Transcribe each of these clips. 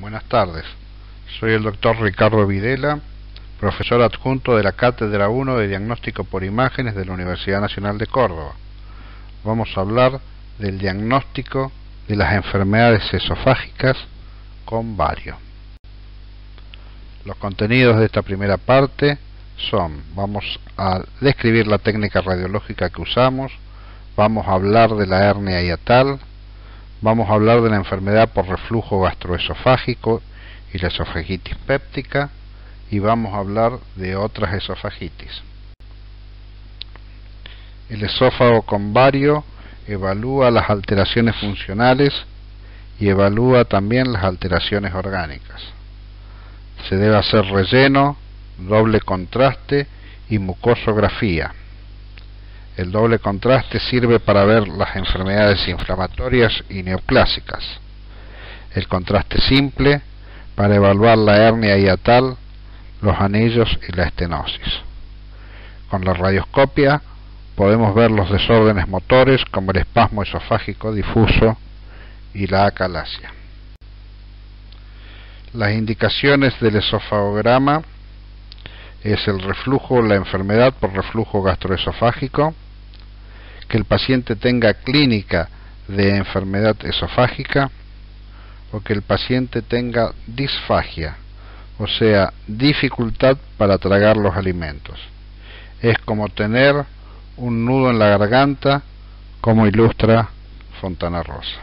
Buenas tardes, soy el doctor Ricardo Videla, profesor adjunto de la Cátedra 1 de Diagnóstico por Imágenes de la Universidad Nacional de Córdoba. Vamos a hablar del diagnóstico de las enfermedades esofágicas con bario. Los contenidos de esta primera parte son: vamos a describir la técnica radiológica que usamos, vamos a hablar de la hernia hiatal, vamos a hablar de la enfermedad por reflujo gastroesofágico y la esofagitis péptica, y vamos a hablar de otras esofagitis. El esófago con bario evalúa las alteraciones funcionales y evalúa también las alteraciones orgánicas. Se debe hacer relleno, doble contraste y mucosografía. El doble contraste sirve para ver las enfermedades inflamatorias y neoplásicas. El contraste simple para evaluar la hernia hiatal, los anillos y la estenosis. Con la radioscopia podemos ver los desórdenes motores como el espasmo esofágico difuso y la acalasia. Las indicaciones del esofagograma es el reflujo, la enfermedad por reflujo gastroesofágico, que el paciente tenga clínica de enfermedad esofágica o que el paciente tenga disfagia, o sea, dificultad para tragar los alimentos. Es como tener un nudo en la garganta, como ilustra Fontana Rosa.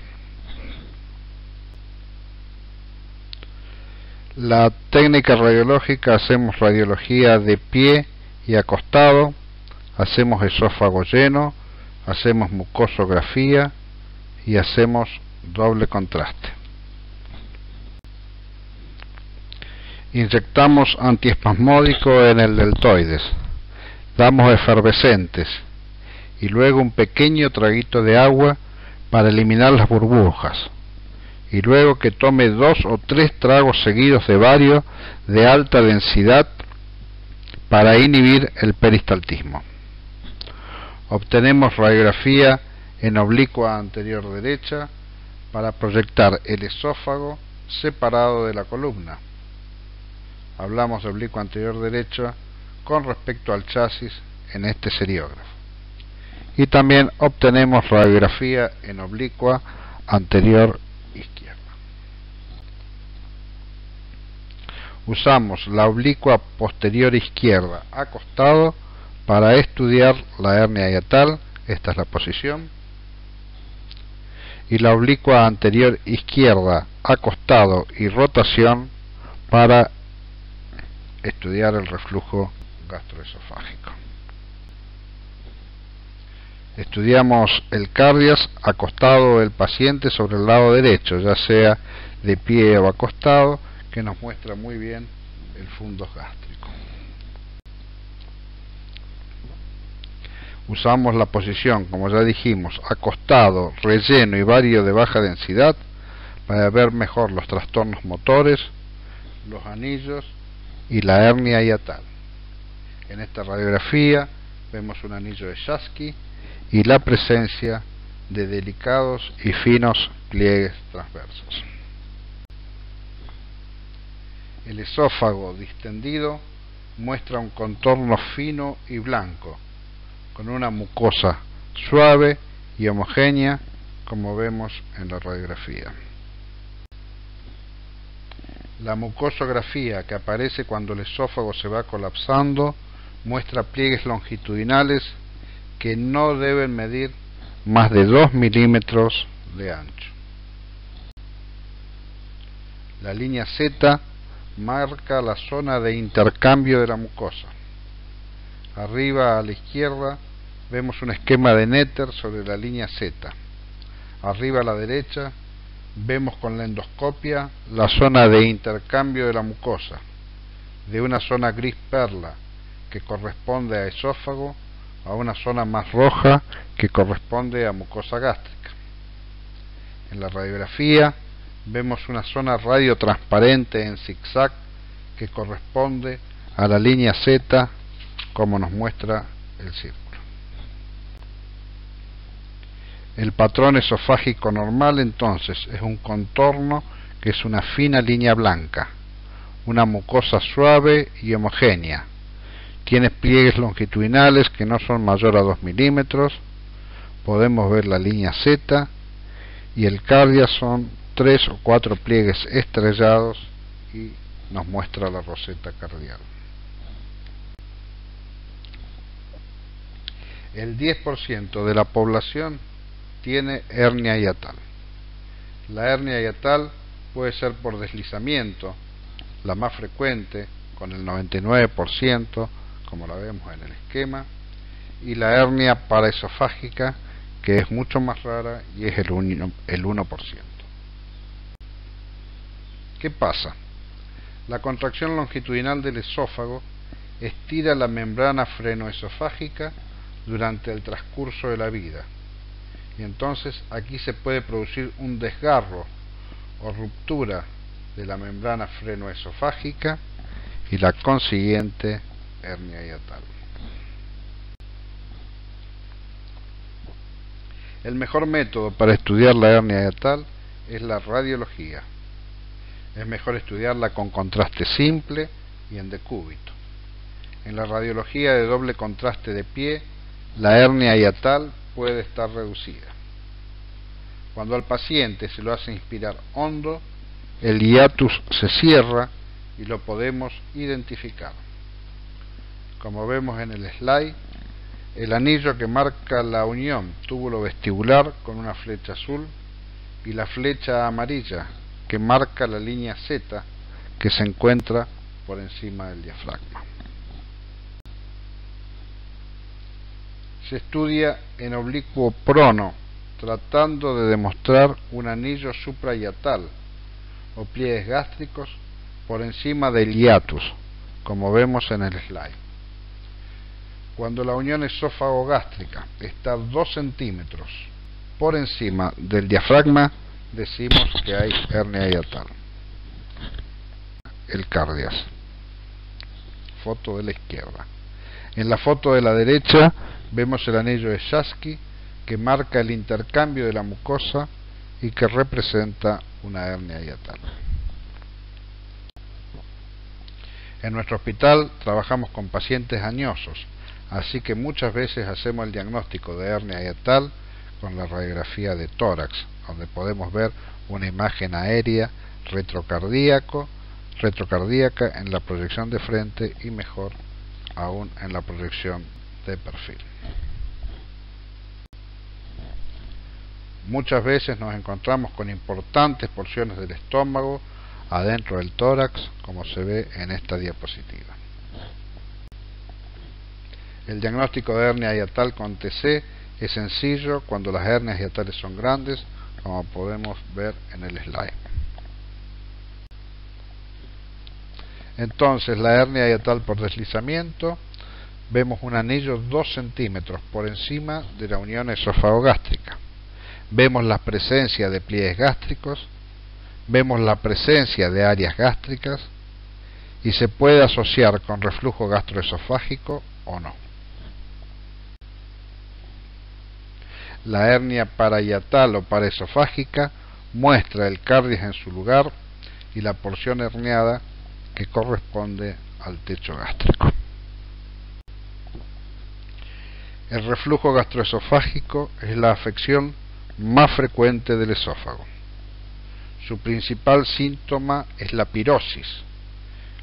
La técnica radiológica: hacemos radiología de pie y acostado, hacemos esófago lleno, hacemos mucosografía y hacemos doble contraste. Inyectamos antiespasmódico en el deltoides, damos efervescentes y luego un pequeño traguito de agua para eliminar las burbujas, y luego que tome 2 o 3 tragos seguidos de bario de alta densidad para inhibir el peristaltismo. Obtenemos radiografía en oblicua anterior derecha para proyectar el esófago separado de la columna. Hablamos de oblicua anterior derecha con respecto al chasis en este seriógrafo. Y también obtenemos radiografía en oblicua anterior izquierda. Usamos la oblicua posterior izquierda acostado para estudiar la hernia hiatal, esta es la posición, y la oblicua anterior izquierda acostado y rotación para estudiar el reflujo gastroesofágico. Estudiamos el cardias acostado el paciente sobre el lado derecho, ya sea de pie o acostado, que nos muestra muy bien el fundus gástrico. Usamos la posición, como ya dijimos, acostado, relleno y bario de baja densidad para ver mejor los trastornos motores, los anillos y la hernia hiatal. En esta radiografía vemos un anillo de Schatzky y la presencia de delicados y finos pliegues transversos. El esófago distendido muestra un contorno fino y blanco, con una mucosa suave y homogénea, como vemos en la radiografía. La mucosografía, que aparece cuando el esófago se va colapsando, muestra pliegues longitudinales que no deben medir más de 2 milímetros de ancho. La línea Z marca la zona de intercambio de la mucosa. Arriba a la izquierda vemos un esquema de Netter sobre la línea Z. Arriba a la derecha vemos con la endoscopia la zona de intercambio de la mucosa, de una zona gris perla que corresponde a esófago a una zona más roja que corresponde a mucosa gástrica. En la radiografía vemos una zona radiotransparente en zigzag que corresponde a la línea Z, como nos muestra el círculo. El patrón esofágico normal entonces es un contorno que es una fina línea blanca, una mucosa suave y homogénea. Tiene pliegues longitudinales que no son mayor a 2 milímetros. Podemos ver la línea Z, y el cardia son 3 o 4 pliegues estrellados y nos muestra la roseta cardial. El 10% de la población tiene hernia hiatal. La hernia hiatal puede ser por deslizamiento, la más frecuente, con el 99%, como la vemos en el esquema, y la hernia paraesofágica, que es mucho más rara y es el 1%. ¿Qué pasa? La contracción longitudinal del esófago estira la membrana frenoesofágica durante el transcurso de la vida, y entonces aquí se puede producir un desgarro o ruptura de la membrana frenoesofágica y la consiguiente hernia hiatal. El mejor método para estudiar la hernia hiatal es la radiología. Es mejor estudiarla con contraste simple y en decúbito. En la radiología de doble contraste de pie, la hernia hiatal puede estar reducida. Cuando al paciente se lo hace inspirar hondo, el hiatus se cierra y lo podemos identificar. Como vemos en el slide, el anillo que marca la unión túbulo-vestibular con una flecha azul y la flecha amarilla que marca la línea Z que se encuentra por encima del diafragma. Se estudia en oblicuo prono, tratando de demostrar un anillo suprahiatal o pliegues gástricos por encima del hiatus, como vemos en el slide. Cuando la unión esófago-gástrica está 2 centímetros por encima del diafragma, decimos que hay hernia hiatal. El cardias. Foto de la izquierda. En la foto de la derecha vemos el anillo de Schatzky, que marca el intercambio de la mucosa y que representa una hernia hiatal. En nuestro hospital trabajamos con pacientes añosos, así que muchas veces hacemos el diagnóstico de hernia hiatal con la radiografía de tórax, donde podemos ver una imagen aérea retrocardíaca en la proyección de frente y mejor aún en la proyección de perfil. Muchas veces nos encontramos con importantes porciones del estómago adentro del tórax, como se ve en esta diapositiva. El diagnóstico de hernia hiatal con TC es sencillo cuando las hernias hiatales son grandes, como podemos ver en el slide. Entonces, la hernia hiatal por deslizamiento, vemos un anillo 2 centímetros por encima de la unión esófago-gástrica. Vemos la presencia de pliegues gástricos, vemos la presencia de áreas gástricas y se puede asociar con reflujo gastroesofágico o no. La hernia parahiatal o paraesofágica muestra el cardias en su lugar y la porción herniada que corresponde al techo gástrico. El reflujo gastroesofágico es la afección más frecuente del esófago. Su principal síntoma es la pirosis,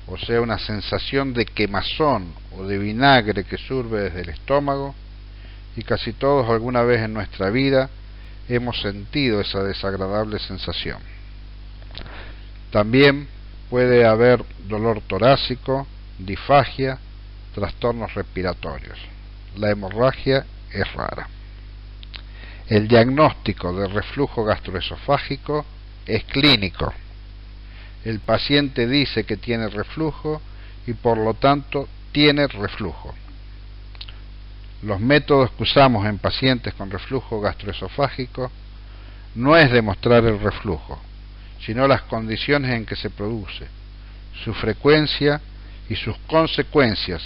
o sea, una sensación de quemazón o de vinagre que surge desde el estómago, y casi todos alguna vez en nuestra vida hemos sentido esa desagradable sensación. También puede haber dolor torácico, disfagia, trastornos respiratorios. La hemorragia es rara. El diagnóstico de reflujo gastroesofágico es clínico. El paciente dice que tiene reflujo y por lo tanto tiene reflujo. Los métodos que usamos en pacientes con reflujo gastroesofágico no es demostrar el reflujo, sino las condiciones en que se produce, su frecuencia y sus consecuencias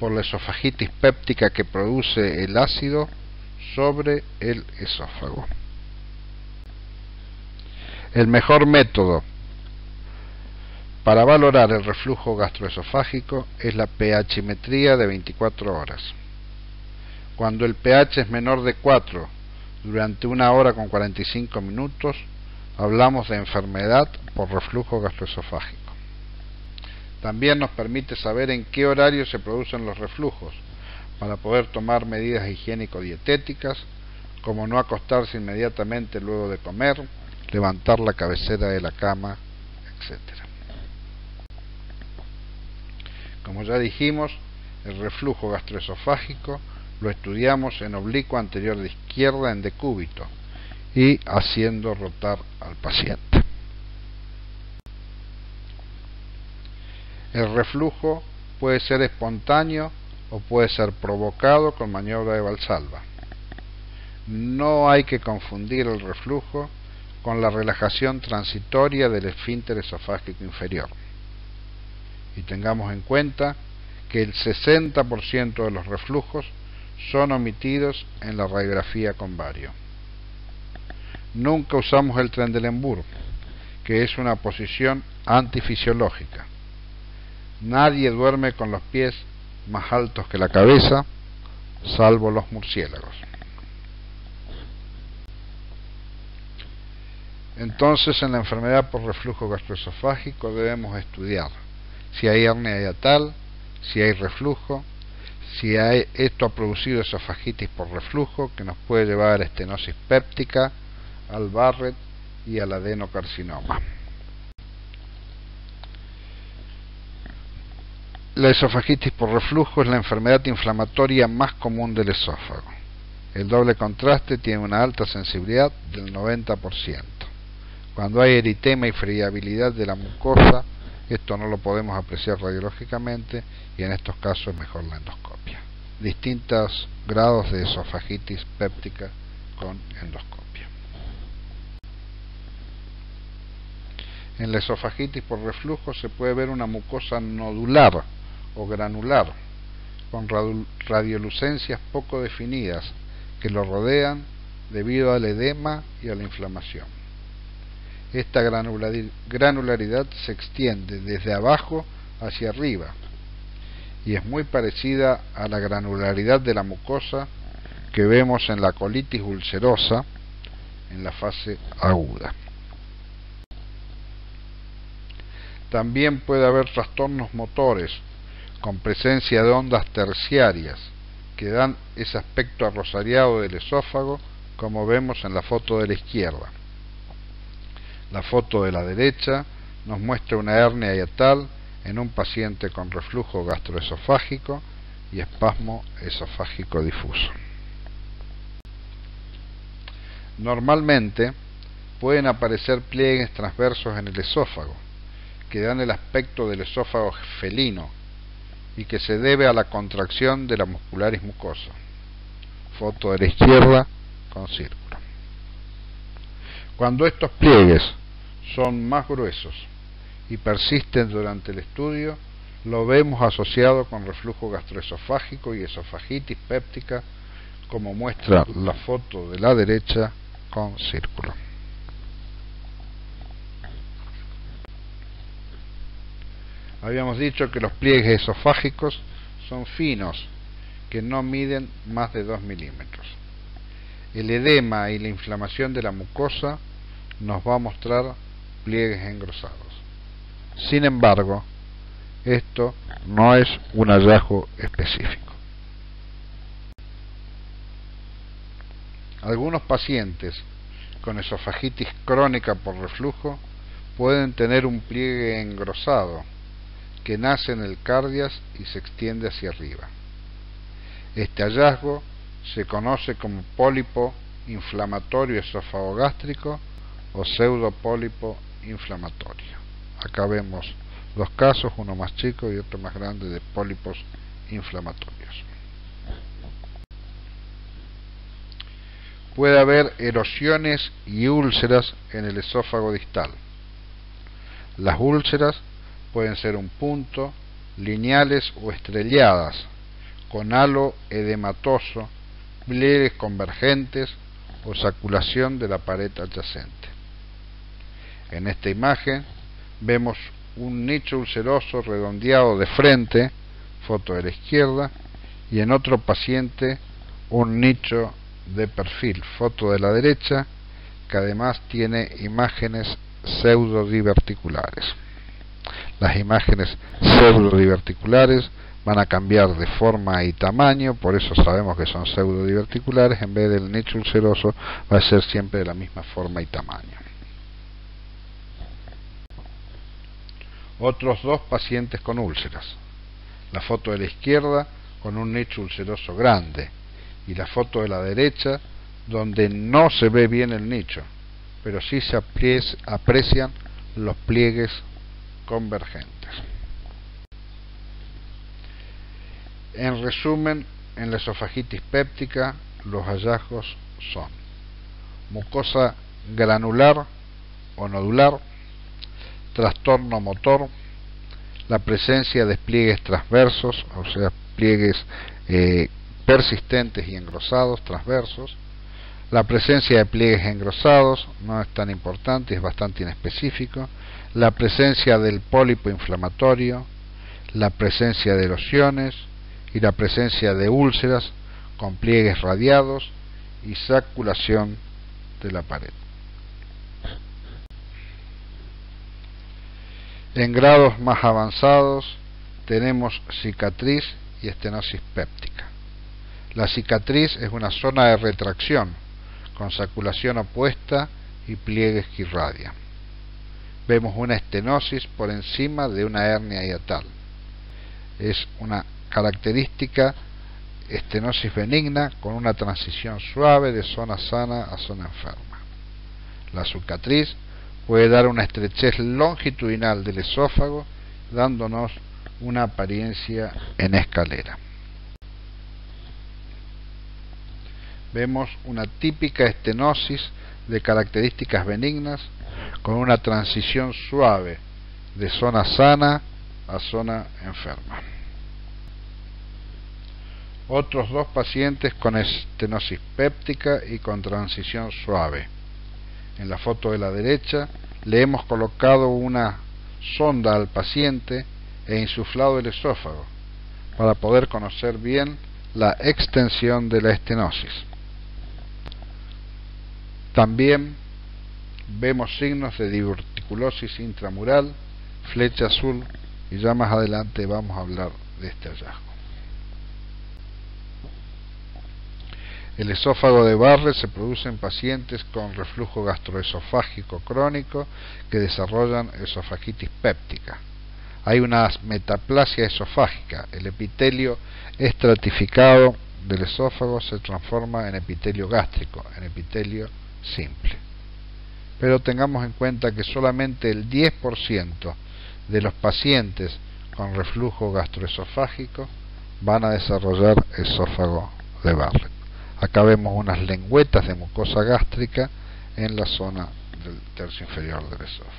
por la esofagitis péptica que produce el ácido sobre el esófago. El mejor método para valorar el reflujo gastroesofágico es la pH-metría de 24 horas. Cuando el pH es menor de 4 durante 1 hora con 45 minutos, hablamos de enfermedad por reflujo gastroesofágico. También nos permite saber en qué horario se producen los reflujos, para poder tomar medidas higiénico-dietéticas, como no acostarse inmediatamente luego de comer, levantar la cabecera de la cama, etc. Como ya dijimos, el reflujo gastroesofágico lo estudiamos en oblicuo anterior de izquierda en decúbito y haciendo rotar al paciente. El reflujo puede ser espontáneo o puede ser provocado con maniobra de Valsalva. No hay que confundir el reflujo con la relajación transitoria del esfínter esofágico inferior. Y tengamos en cuenta que el 60% de los reflujos son omitidos en la radiografía con bario. Nunca usamos el Trendelenburg, que es una posición antifisiológica. Nadie duerme con los pies más altos que la cabeza, salvo los murciélagos. Entonces, en la enfermedad por reflujo gastroesofágico debemos estudiar si hay hernia hiatal, si hay reflujo, si esto ha producido esofagitis por reflujo, que nos puede llevar a estenosis péptica, al Barrett y al adenocarcinoma. La esofagitis por reflujo es la enfermedad inflamatoria más común del esófago. El doble contraste tiene una alta sensibilidad del 90%. Cuando hay eritema y friabilidad de la mucosa, esto no lo podemos apreciar radiológicamente y en estos casos es mejor la endoscopia. Distintos grados de esofagitis péptica con endoscopia. En la esofagitis por reflujo se puede ver una mucosa nodular o granular, con radiolucencias poco definidas que lo rodean debido al edema y a la inflamación. Esta granularidad se extiende desde abajo hacia arriba y es muy parecida a la granularidad de la mucosa que vemos en la colitis ulcerosa en la fase aguda. También puede haber trastornos motores con presencia de ondas terciarias que dan ese aspecto arrosariado del esófago, como vemos en la foto de la izquierda. La foto de la derecha nos muestra una hernia hiatal en un paciente con reflujo gastroesofágico y espasmo esofágico difuso. Normalmente pueden aparecer pliegues transversos en el esófago que dan el aspecto del esófago felino y que se debe a la contracción de la muscularis mucosa. Foto de la izquierda con círculo. Cuando estos pliegues son más gruesos y persisten durante el estudio, lo vemos asociado con reflujo gastroesofágico y esofagitis péptica, como muestra la foto de la derecha con círculo. Habíamos dicho que los pliegues esofágicos son finos, que no miden más de 2 milímetros. El edema y la inflamación de la mucosa nos va a mostrar pliegues engrosados. Sin embargo, esto no es un hallazgo específico. Algunos pacientes con esofagitis crónica por reflujo pueden tener un pliegue engrosado que nace en el cardias y se extiende hacia arriba. Este hallazgo se conoce como pólipo inflamatorio esofagogástrico o pseudopólipo inflamatorio. Acá vemos dos casos, uno más chico y otro más grande, de pólipos inflamatorios. Puede haber erosiones y úlceras en el esófago distal. Las úlceras pueden ser un punto, lineales o estrelladas, con halo edematoso, pliegues convergentes o saculación de la pared adyacente. En esta imagen vemos un nicho ulceroso redondeado de frente, foto de la izquierda, y en otro paciente un nicho de perfil, foto de la derecha, que además tiene imágenes pseudodiverticulares. Las imágenes pseudodiverticulares van a cambiar de forma y tamaño, por eso sabemos que son pseudodiverticulares. En vez del nicho ulceroso va a ser siempre de la misma forma y tamaño. Otros dos pacientes con úlceras. La foto de la izquierda con un nicho ulceroso grande y la foto de la derecha donde no se ve bien el nicho, pero sí se aprecian los pliegues convergentes. En resumen, en la esofagitis péptica los hallazgos son mucosa granular o nodular, trastorno motor, la presencia de pliegues transversos, o sea, pliegues persistentes y engrosados transversos, la presencia de pliegues engrosados, no es tan importante, es bastante inespecífico, la presencia del pólipo inflamatorio, la presencia de erosiones y la presencia de úlceras con pliegues radiados y saculación de la pared. En grados más avanzados tenemos cicatriz y estenosis péptica. La cicatriz es una zona de retracción con saculación opuesta y pliegues que irradian. Vemos una estenosis por encima de una hernia hiatal. Es una característica estenosis benigna con una transición suave de zona sana a zona enferma. La cicatriz puede dar una estrechez longitudinal del esófago, dándonos una apariencia en escalera. Vemos una típica estenosis de características benignas con una transición suave de zona sana a zona enferma. Otros dos pacientes con estenosis péptica y con transición suave. En la foto de la derecha le hemos colocado una sonda al paciente e insuflado el esófago para poder conocer bien la extensión de la estenosis. También vemos signos de diverticulosis intramural, flecha azul, y ya más adelante vamos a hablar de este hallazgo. El esófago de Barrett se produce en pacientes con reflujo gastroesofágico crónico que desarrollan esofagitis péptica. Hay una metaplasia esofágica. El epitelio estratificado del esófago se transforma en epitelio gástrico, en epitelio simple. Pero tengamos en cuenta que solamente el 10% de los pacientes con reflujo gastroesofágico van a desarrollar esófago de Barrett. Acá vemos unas lengüetas de mucosa gástrica en la zona del tercio inferior del esófago.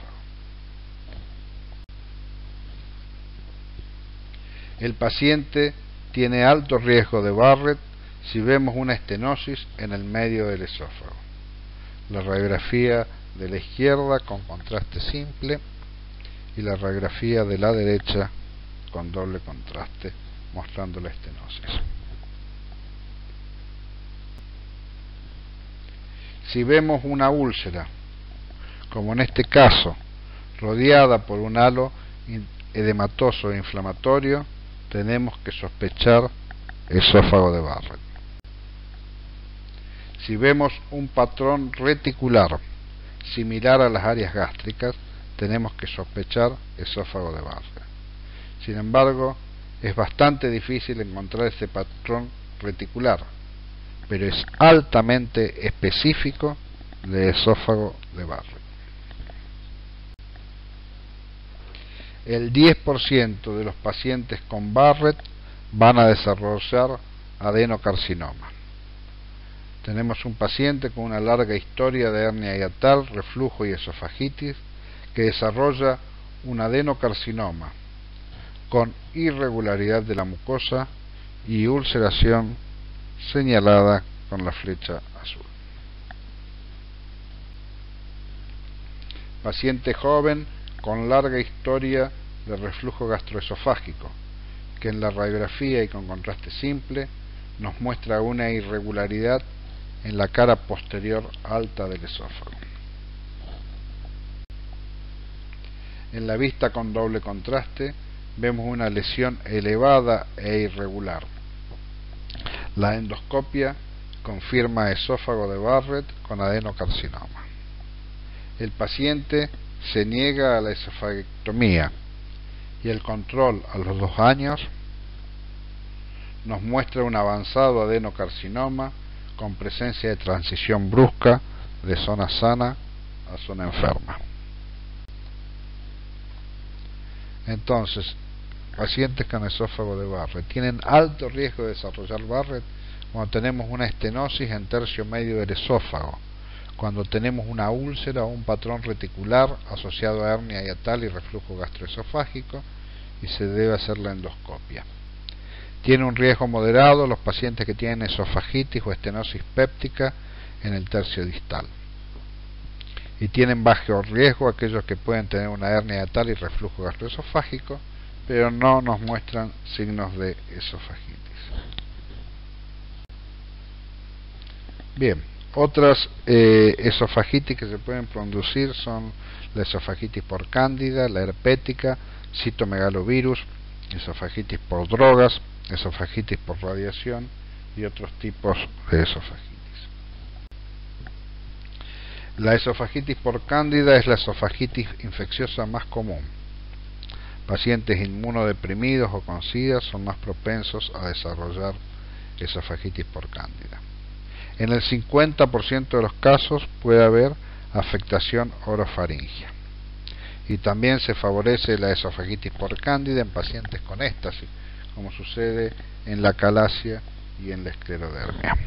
El paciente tiene alto riesgo de Barrett si vemos una estenosis en el medio del esófago. La radiografía de la izquierda con contraste simple y la radiografía de la derecha con doble contraste mostrando la estenosis. Si vemos una úlcera, como en este caso, rodeada por un halo edematoso e inflamatorio, tenemos que sospechar esófago de Barrett. Si vemos un patrón reticular similar a las áreas gástricas, tenemos que sospechar esófago de Barrett. Sin embargo, es bastante difícil encontrar este patrón reticular, pero es altamente específico de esófago de Barrett. El 10% de los pacientes con Barrett van a desarrollar adenocarcinoma. Tenemos un paciente con una larga historia de hernia hiatal, reflujo y esofagitis que desarrolla un adenocarcinoma con irregularidad de la mucosa y ulceración señalada con la flecha azul. Paciente joven con larga historia de reflujo gastroesofágico, que en la radiografía y con contraste simple nos muestra una irregularidad en la cara posterior alta del esófago. En la vista con doble contraste vemos una lesión elevada e irregular. La endoscopia confirma esófago de Barrett con adenocarcinoma. El paciente se niega a la esofagectomía y el control a los 2 años nos muestra un avanzado adenocarcinoma con presencia de transición brusca de zona sana a zona enferma. Entonces, pacientes con esófago de Barrett tienen alto riesgo de desarrollar Barrett cuando tenemos una estenosis en tercio medio del esófago, cuando tenemos una úlcera o un patrón reticular asociado a hernia hiatal y reflujo gastroesofágico, y se debe hacer la endoscopia. Tiene un riesgo moderado los pacientes que tienen esofagitis o estenosis péptica en el tercio distal. Y tienen bajo riesgo aquellos que pueden tener una hernia hiatal y reflujo gastroesofágico, pero no nos muestran signos de esofagitis. Bien, otras esofagitis que se pueden producir son la esofagitis por cándida, la herpética, citomegalovirus, esofagitis por drogas, esofagitis por radiación y otros tipos de esofagitis. La esofagitis por cándida es la esofagitis infecciosa más común. Pacientes inmunodeprimidos o con SIDA son más propensos a desarrollar esofagitis por cándida. En el 50% de los casos puede haber afectación orofaringia. Y también se favorece la esofagitis por cándida en pacientes con éstasis, como sucede en la calasia y en la esclerodermia.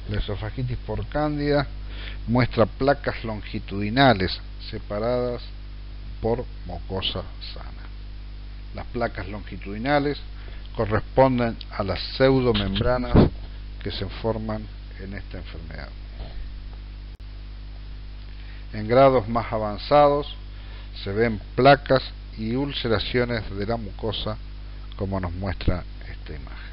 La esofagitis por cándida muestra placas longitudinales separadas por mucosa sana. Las placas longitudinales corresponden a las pseudomembranas que se forman en esta enfermedad. En grados más avanzados se ven placas y ulceraciones de la mucosa, como nos muestra esta imagen.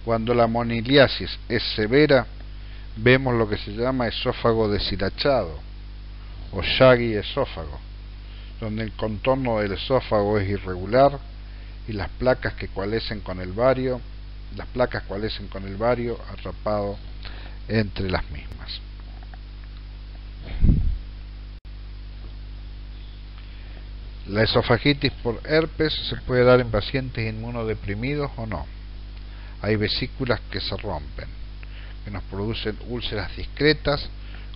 Cuando la moniliasis es severa, vemos lo que se llama esófago deshilachado o shaggy esófago, donde el contorno del esófago es irregular y las placas coalescen con el vario atrapado entre las mismas. La esofagitis por herpes se puede dar en pacientes inmunodeprimidos o no. Hay vesículas que se rompen, que nos producen úlceras discretas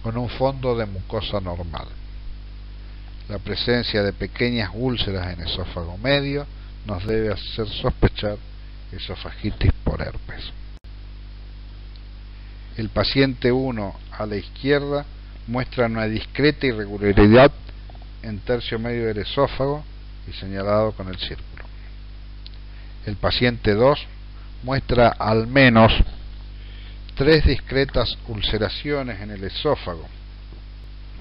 con un fondo de mucosa normal. La presencia de pequeñas úlceras en esófago medio nos debe hacer sospechar esofagitis por herpes. El paciente 1 a la izquierda muestra una discreta irregularidad en tercio medio del esófago y señalado con el círculo. El paciente 2 muestra al menos 3 discretas ulceraciones en el esófago,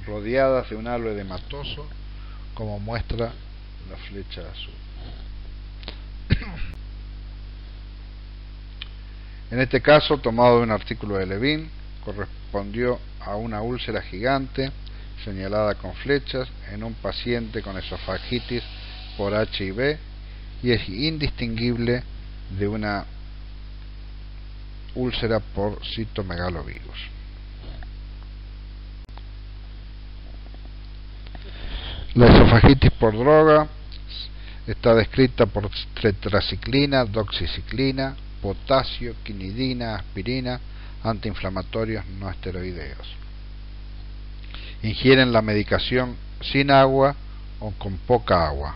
rodeadas de un halo edematoso, como muestra la flecha azul. En este caso, tomado de un artículo de Levin, correspondió a una úlcera gigante señalada con flechas en un paciente con esofagitis por HIV y es indistinguible de una úlcera por citomegalovirus. La esofagitis por droga está descrita por tetraciclina, doxiciclina, potasio, quinidina, aspirina, antiinflamatorios no esteroideos. Ingieren la medicación sin agua o con poca agua.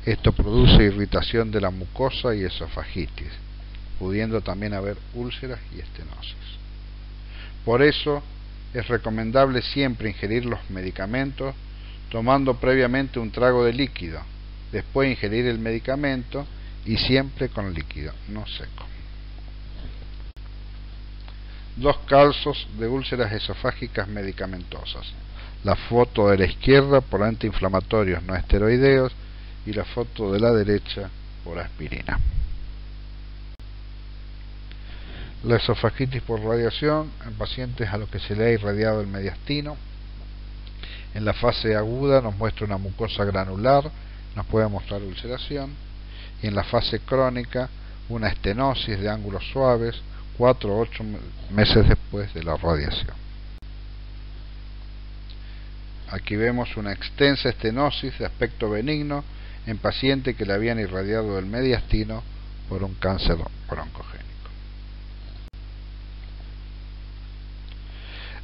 Esto produce irritación de la mucosa y esofagitis, pudiendo también haber úlceras y estenosis. Por eso es recomendable siempre ingerir los medicamentos tomando previamente un trago de líquido, después ingerir el medicamento y siempre con líquido, no seco. Dos casos de úlceras esofágicas medicamentosas. La foto de la izquierda por antiinflamatorios no esteroideos y la foto de la derecha por aspirina. La esofagitis por radiación en pacientes a los que se le ha irradiado el mediastino. En la fase aguda nos muestra una mucosa granular, nos puede mostrar ulceración, y en la fase crónica una estenosis de ángulos suaves 4 o 8 meses después de la radiación. Aquí vemos una extensa estenosis de aspecto benigno en paciente que le habían irradiado el mediastino por un cáncer broncogénico.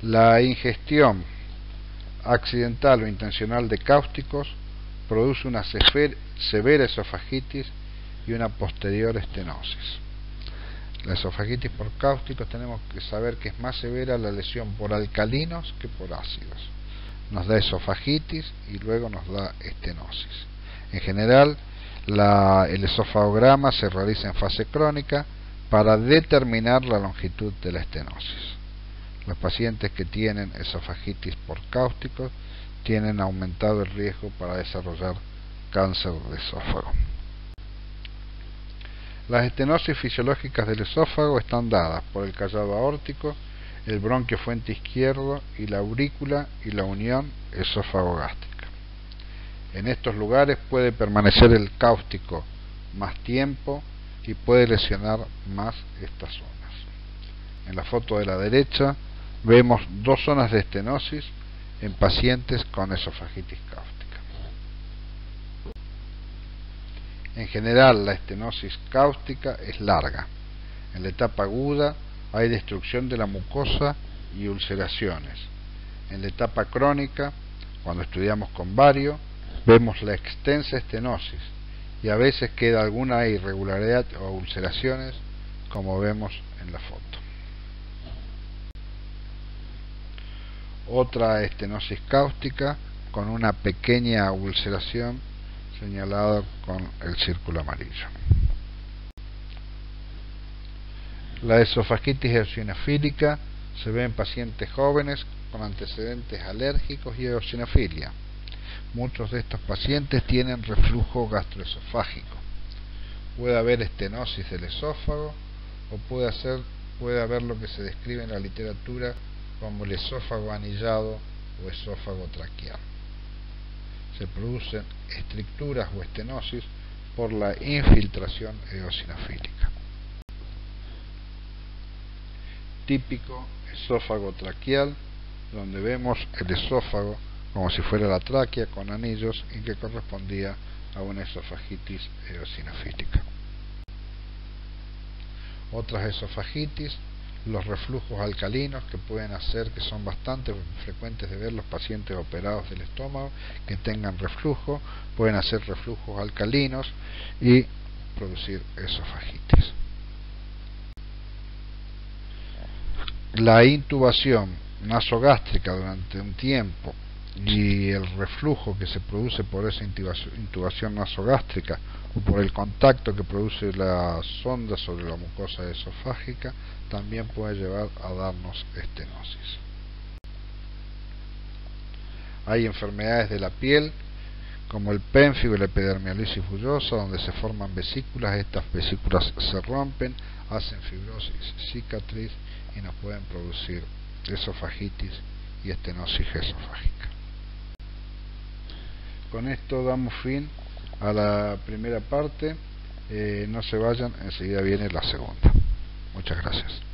La ingestión accidental o intencional de cáusticos produce una severa esofagitis y una posterior estenosis. La esofagitis por cáusticos tenemos que saber que es más severa la lesión por alcalinos que por ácidos. Nos da esofagitis y luego nos da estenosis. En general, el esofagograma se realiza en fase crónica para determinar la longitud de la estenosis. Los pacientes que tienen esofagitis por cáusticos tienen aumentado el riesgo para desarrollar cáncer de esófago. Las estenosis fisiológicas del esófago están dadas por el callado aórtico, el bronquio fuente izquierdo y la aurícula y la unión esófago-gástrica. En estos lugares puede permanecer el cáustico más tiempo y puede lesionar más estas zonas. En la foto de la derecha vemos dos zonas de estenosis en pacientes con esofagitis cáustica. En general, la estenosis cáustica es larga. En la etapa aguda hay destrucción de la mucosa y ulceraciones. En la etapa crónica, cuando estudiamos con bario, vemos la extensa estenosis y a veces queda alguna irregularidad o ulceraciones, como vemos en la foto. Otra estenosis cáustica con una pequeña ulceración señalada con el círculo amarillo. La esofagitis eosinofílica se ve en pacientes jóvenes con antecedentes alérgicos y eosinofilia. Muchos de estos pacientes tienen reflujo gastroesofágico. Puede haber estenosis del esófago o puede haber lo que se describe en la literatura como el esófago anillado o esófago traqueal. Se producen estricturas o estenosis por la infiltración eosinofílica. Típico esófago traqueal, donde vemos el esófago como si fuera la tráquea con anillos y que correspondía a una esofagitis eosinofílica. Otras esofagitis, los reflujos alcalinos, que pueden hacer, que son bastante frecuentes de ver los pacientes operados del estómago que tengan reflujo, pueden hacer reflujos alcalinos y producir esofagitis. La intubación nasogástrica durante un tiempo y el reflujo que se produce por esa intubación nasogástrica o por el contacto que produce la sonda sobre la mucosa esofágica también puede llevar a darnos estenosis. Hay enfermedades de la piel como el pénfigo y la epidermiolisis bullosa, donde se forman vesículas. Estas vesículas se rompen, hacen fibrosis, cicatriz y nos pueden producir esofagitis y estenosis esofágica. Con esto damos fin a la primera parte. No se vayan, enseguida viene la segunda. Muchas gracias.